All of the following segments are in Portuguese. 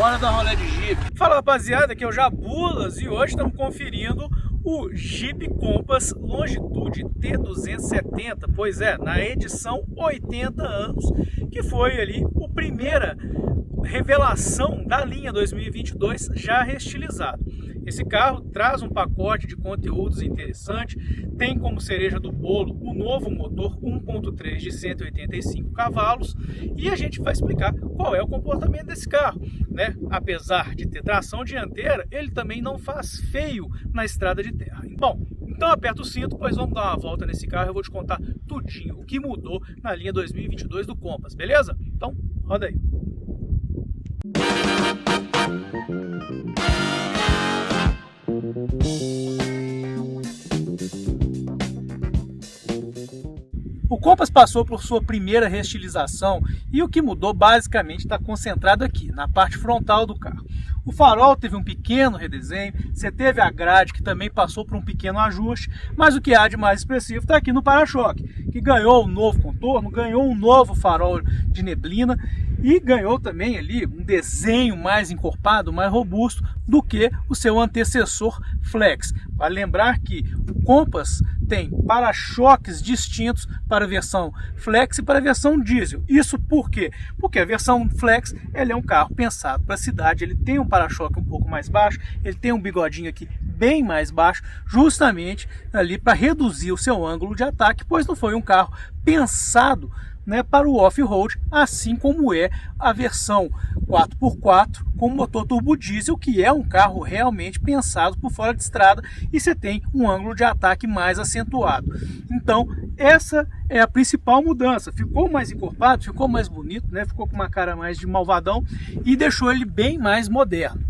Bora dar um rolê de Jeep. Fala rapaziada, aqui é o Jabulas e hoje estamos conferindo o Jeep Compass Longitude T270, pois é, na edição 80 anos, que foi ali a primeira revelação da linha 2022 já reestilizado. Esse carro traz um pacote de conteúdos interessante, tem como cereja do bolo o novo motor 1.3 de 185 cavalos e a gente vai explicar qual é o comportamento desse carro, né? Apesar de ter tração dianteira, ele também não faz feio na estrada de terra. Bom, então aperta o cinto, pois vamos dar uma volta nesse carro e eu vou te contar tudinho, o que mudou na linha 2022 do Compass, beleza? Então, roda aí. O Compass passou por sua primeira reestilização e o que mudou basicamente está concentrado aqui, na parte frontal do carro. O farol teve um pequeno redesenho, você teve a grade que também passou por um pequeno ajuste, mas o que há de mais expressivo está aqui no para-choque, que ganhou um novo contorno, ganhou um novo farol de neblina e ganhou também ali um desenho mais encorpado, mais robusto do que o seu antecessor Flex. Vale lembrar que o Compass tem para-choques distintos para a versão Flex e para a versão diesel. Isso por quê? Porque a versão Flex ele é um carro pensado para a cidade, ele tem um para-choque um pouco mais baixo, ele tem um bigodinho aqui bem mais baixo, justamente ali para reduzir o seu ângulo de ataque, pois não foi um carro pensado, né, para o off-road, assim como é a versão 4x4 com motor turbo diesel, que é um carro realmente pensado por fora de estrada e você tem um ângulo de ataque mais acentuado. Então essa é a principal mudança, ficou mais encorpado, ficou mais bonito, né, ficou com uma cara mais de malvadão e deixou ele bem mais moderno.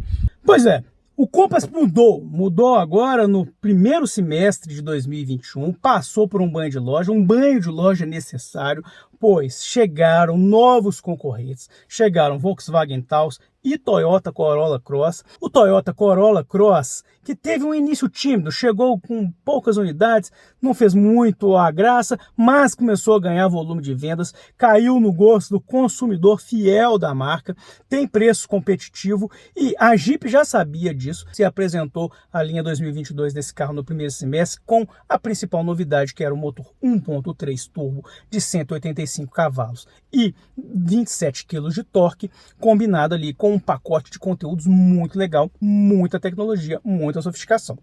Pois é, o Compass mudou agora no primeiro semestre de 2021, passou por um banho de loja necessário, pois chegaram novos concorrentes, chegaram Volkswagen Taos e Toyota Corolla Cross. O Toyota Corolla Cross, que teve um início tímido, chegou com poucas unidades, não fez muito a graça, mas começou a ganhar volume de vendas, caiu no gosto do consumidor fiel da marca, tem preço competitivo e a Jeep já sabia disso, se apresentou a linha 2022 desse carro no primeiro semestre com a principal novidade, que era o motor 1.3 turbo de 185 cavalos e 27 kg de torque, combinado ali com um pacote de conteúdos muito legal, muita tecnologia, muita sofisticação.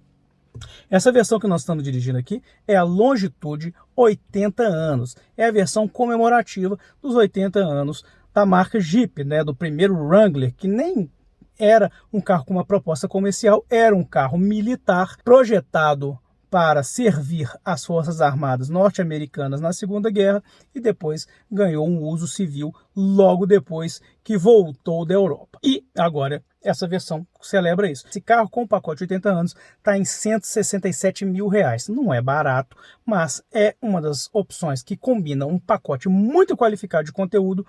Essa versão que nós estamos dirigindo aqui é a Longitude 80 anos, é a versão comemorativa dos 80 anos da marca Jeep, né, do primeiro Wrangler, que nem era um carro com uma proposta comercial, era um carro militar projetado para servir as Forças Armadas norte-americanas na Segunda Guerra e depois ganhou um uso civil logo depois que voltou da Europa. E agora essa versão celebra isso. Esse carro com o pacote de 80 anos está em R$167 mil. Não é barato, mas é uma das opções que combina um pacote muito qualificado de conteúdo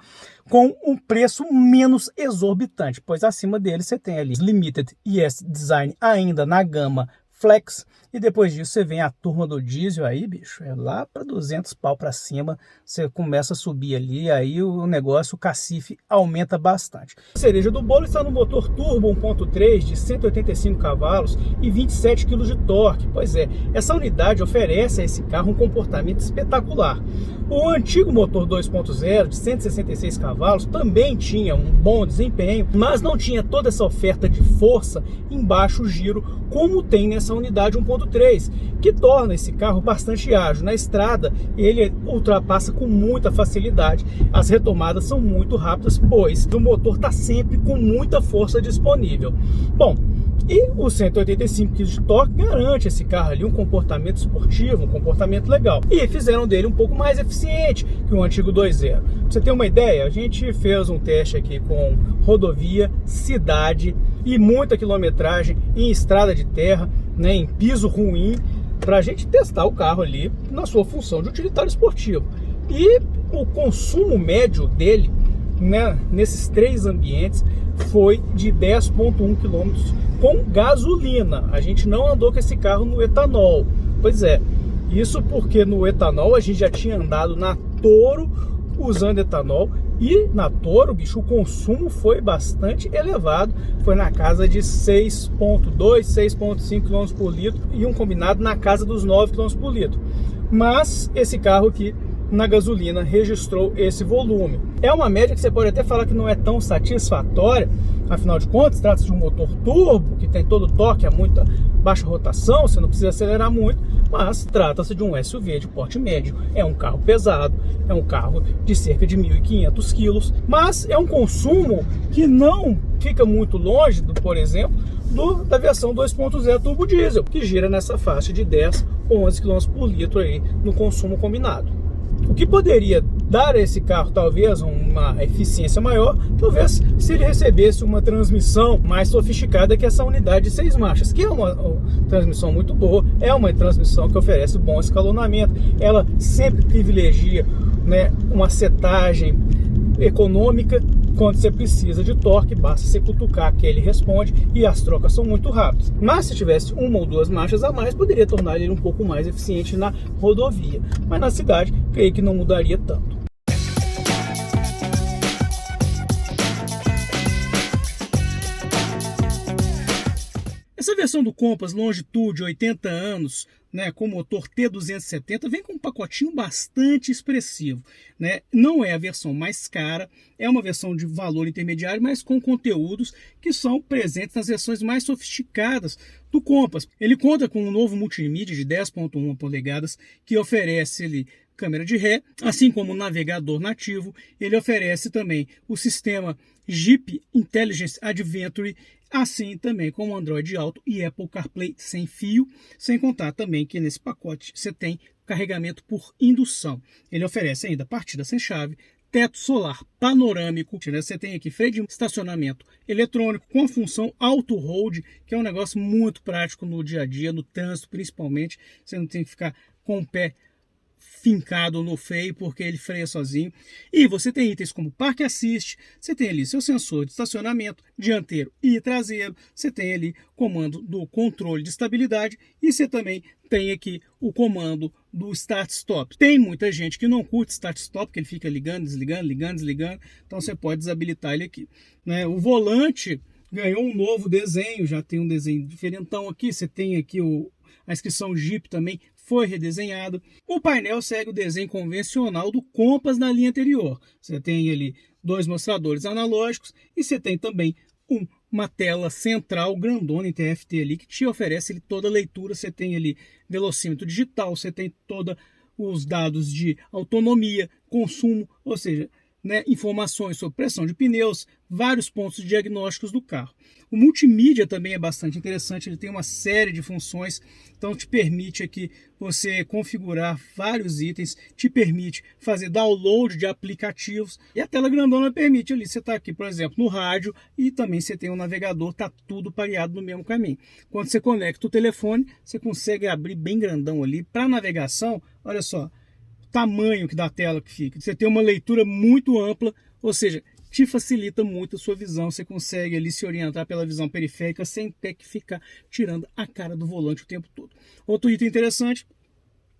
com um preço menos exorbitante, pois acima dele você tem ali Limited e S-Design ainda na gama Flex, e depois disso você vem a turma do diesel aí, bicho, é lá para 200 pau para cima, você começa a subir ali, aí o negócio, o cacife aumenta bastante. A cereja do bolo está no motor turbo 1.3 de 185 cavalos e 27 kg de torque. Pois é, essa unidade oferece a esse carro um comportamento espetacular. O antigo motor 2.0 de 166 cavalos também tinha um bom desempenho, mas não tinha toda essa oferta de força em baixo giro como tem nessa unidade 1.3, que torna esse carro bastante ágil. Na estrada ele ultrapassa com muita facilidade, as retomadas são muito rápidas, pois o motor está sempre com muita força disponível. Bom, e o 185 kg de torque garante esse carro ali um comportamento esportivo, um comportamento legal. E fizeram dele um pouco mais eficiente que o antigo 2.0. Pra você ter uma ideia, a gente fez um teste aqui com rodovia, cidade e muita quilometragem em estrada de terra, né, em piso ruim, para a gente testar o carro ali na sua função de utilitário esportivo. E o consumo médio dele, né, nesses três ambientes foi de 10,1 km com gasolina. A gente não andou com esse carro no etanol. Pois é, isso porque no etanol a gente já tinha andado na Toro usando etanol. E na Toro, bicho, o consumo foi bastante elevado, foi na casa de 6,2, 6,5 km por litro e um combinado na casa dos 9 km por litro. Mas esse carro aqui, na gasolina, registrou esse volume. É uma média que você pode até falar que não é tão satisfatória, afinal de contas, trata-se de um motor turbo, que tem todo o torque a muita baixa rotação, você não precisa acelerar muito, mas trata-se de um SUV de porte médio. É um carro pesado, é um carro de cerca de 1.500 quilos, mas é um consumo que não fica muito longe, por exemplo, da versão 2.0 turbo diesel, que gira nessa faixa de 10, 11 km por litro aí no consumo combinado. O que poderia dar a esse carro talvez uma eficiência maior, talvez se ele recebesse uma transmissão mais sofisticada que essa unidade de 6 marchas, que é uma transmissão muito boa, é uma transmissão que oferece bom escalonamento, ela sempre privilegia, né, uma setagem econômica. Quando você precisa de torque, basta você cutucar que ele responde e as trocas são muito rápidas. Mas se tivesse uma ou duas marchas a mais, poderia tornar ele um pouco mais eficiente na rodovia. Mas na cidade, creio que não mudaria tanto. Essa versão do Compass Longitude 80 anos, né, com motor T270, vem com um pacotinho bastante expressivo, né? Não é a versão mais cara, é uma versão de valor intermediário, mas com conteúdos que são presentes nas versões mais sofisticadas do Compass. Ele conta com um novo multimídia de 10,1 polegadas que oferece ali câmera de ré, assim como o navegador nativo. Ele oferece também o sistema Jeep Intelligence Adventure, assim também com o Android Auto e Apple CarPlay sem fio, sem contar também que nesse pacote você tem carregamento por indução. Ele oferece ainda partida sem chave, teto solar panorâmico, você tem aqui freio de estacionamento eletrônico com a função Auto Hold, que é um negócio muito prático no dia a dia, no trânsito principalmente, você não tem que ficar com o pé fincado no freio, porque ele freia sozinho. E você tem itens como Park Assist, você tem ali seu sensor de estacionamento dianteiro e traseiro, você tem ali comando do controle de estabilidade e você também tem aqui o comando do Start Stop. Tem muita gente que não curte Start Stop, porque ele fica ligando, desligando, ligando, desligando, então você pode desabilitar ele aqui, né? O volante ganhou um novo desenho, já tem um desenho diferentão aqui, você tem aqui a inscrição Jeep também foi redesenhado. O painel segue o desenho convencional do Compass na linha anterior. Você tem ali 2 mostradores analógicos e você tem também uma tela central grandona em TFT ali que te oferece ali toda a leitura. Você tem ali velocímetro digital, você tem todos os dados de autonomia, consumo, ou seja, né, informações sobre pressão de pneus, vários pontos diagnósticos do carro. O multimídia também é bastante interessante, ele tem uma série de funções, então te permite aqui você configurar vários itens, te permite fazer download de aplicativos e a tela grandona permite ali, você está aqui, por exemplo, no rádio e também você tem um navegador, está tudo pareado no mesmo caminho. Quando você conecta o telefone, você consegue abrir bem grandão ali. Para navegação, olha só, tamanho que da tela que fica. Você tem uma leitura muito ampla, ou seja, te facilita muito a sua visão. Você consegue ali se orientar pela visão periférica sem ter que ficar tirando a cara do volante o tempo todo. Outro item interessante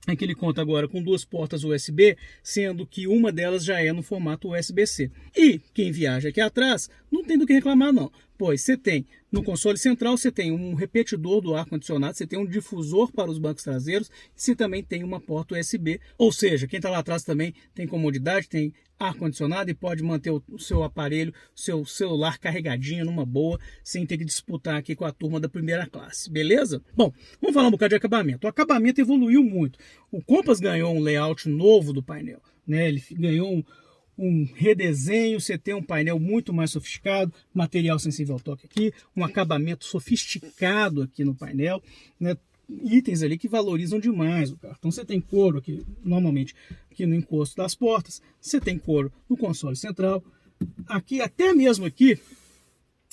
é que ele conta agora com 2 portas USB, sendo que uma delas já é no formato USB-C. E quem viaja aqui atrás não tem do que reclamar não, pois você tem no console central, você tem um repetidor do ar-condicionado, você tem um difusor para os bancos traseiros e você também tem uma porta USB, ou seja, quem está lá atrás também tem comodidade, tem ar-condicionado e pode manter o seu aparelho, o seu celular carregadinho numa boa, sem ter que disputar aqui com a turma da primeira classe, beleza? Bom, vamos falar um bocado de acabamento. O acabamento evoluiu muito. O Compass ganhou um layout novo do painel, né? Ele ganhou um redesenho, você tem um painel muito mais sofisticado, material sensível ao toque aqui, um acabamento sofisticado aqui no painel, né? Itens ali que valorizam demais o carro. Então você tem couro aqui, normalmente aqui no encosto das portas, você tem couro no console central, aqui até mesmo aqui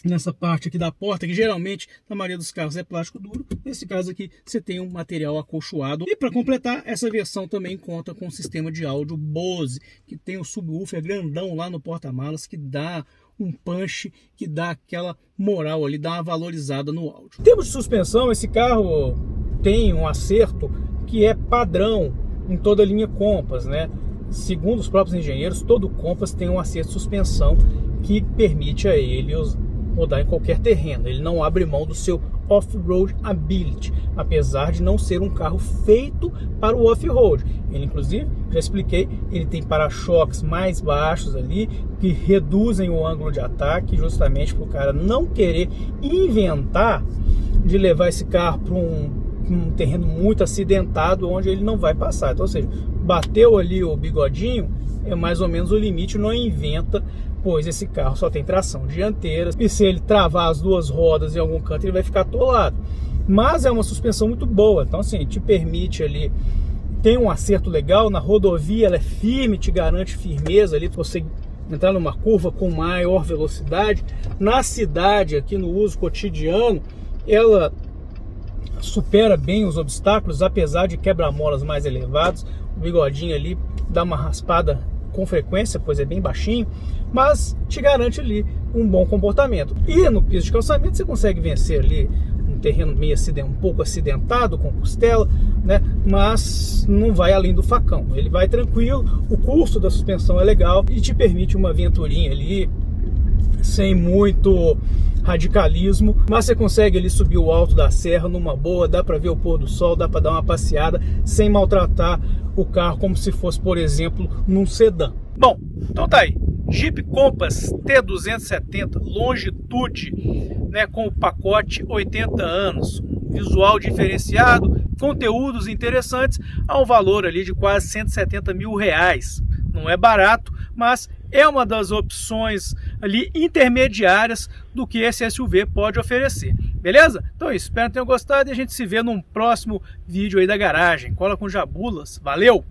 nessa parte aqui da porta, que geralmente na maioria dos carros é plástico duro, nesse caso aqui você tem um material acolchoado. E para completar, essa versão também conta com um sistema de áudio Bose, que tem o subwoofer grandão lá no porta-malas, que dá um punch, que dá aquela moral ali, dá uma valorizada no áudio. Em termos de suspensão, esse carro tem um acerto que é padrão em toda a linha Compass, né? segundo os próprios engenheiros, todo Compass tem um acerto de suspensão que permite a ele rodar em qualquer terreno. Ele não abre mão do seu off-road ability, apesar de não ser um carro feito para o off-road. Ele, inclusive, já expliquei, ele tem para-choques mais baixos ali, que reduzem o ângulo de ataque, justamente para o cara não querer inventar de levar esse carro para um terreno muito acidentado, onde ele não vai passar. Então, ou seja, bateu ali o bigodinho, é mais ou menos o limite, não inventa, pois esse carro só tem tração dianteira, e se ele travar as duas rodas em algum canto, ele vai ficar atolado. Mas é uma suspensão muito boa, então assim, te permite ali, tem um acerto legal, na rodovia ela é firme, te garante firmeza ali, você entrar numa curva com maior velocidade. Na cidade, aqui no uso cotidiano, ela supera bem os obstáculos, apesar de quebra-molas mais elevados. O bigodinho ali dá uma raspada com frequência, pois é bem baixinho, mas te garante ali um bom comportamento. E no piso de calçamento você consegue vencer ali um terreno meio um pouco acidentado, com costela, né? Mas não vai além do facão. Ele vai tranquilo, o curso da suspensão é legal e te permite uma aventurinha ali sem muito radicalismo, mas você consegue ali subir o alto da serra numa boa, dá para ver o pôr do sol, dá para dar uma passeada sem maltratar o carro como se fosse, por exemplo, num sedã. Bom, então tá aí, Jeep Compass T270 Longitude, né, com o pacote 80 anos, visual diferenciado, conteúdos interessantes, a um valor ali de quase 170 mil reais. Não é barato, mas é uma das opções ali intermediárias do que esse SUV pode oferecer. Beleza? Então é isso, espero que tenham gostado e a gente se vê num próximo vídeo aí da garagem. Cola com Jabulas. Valeu!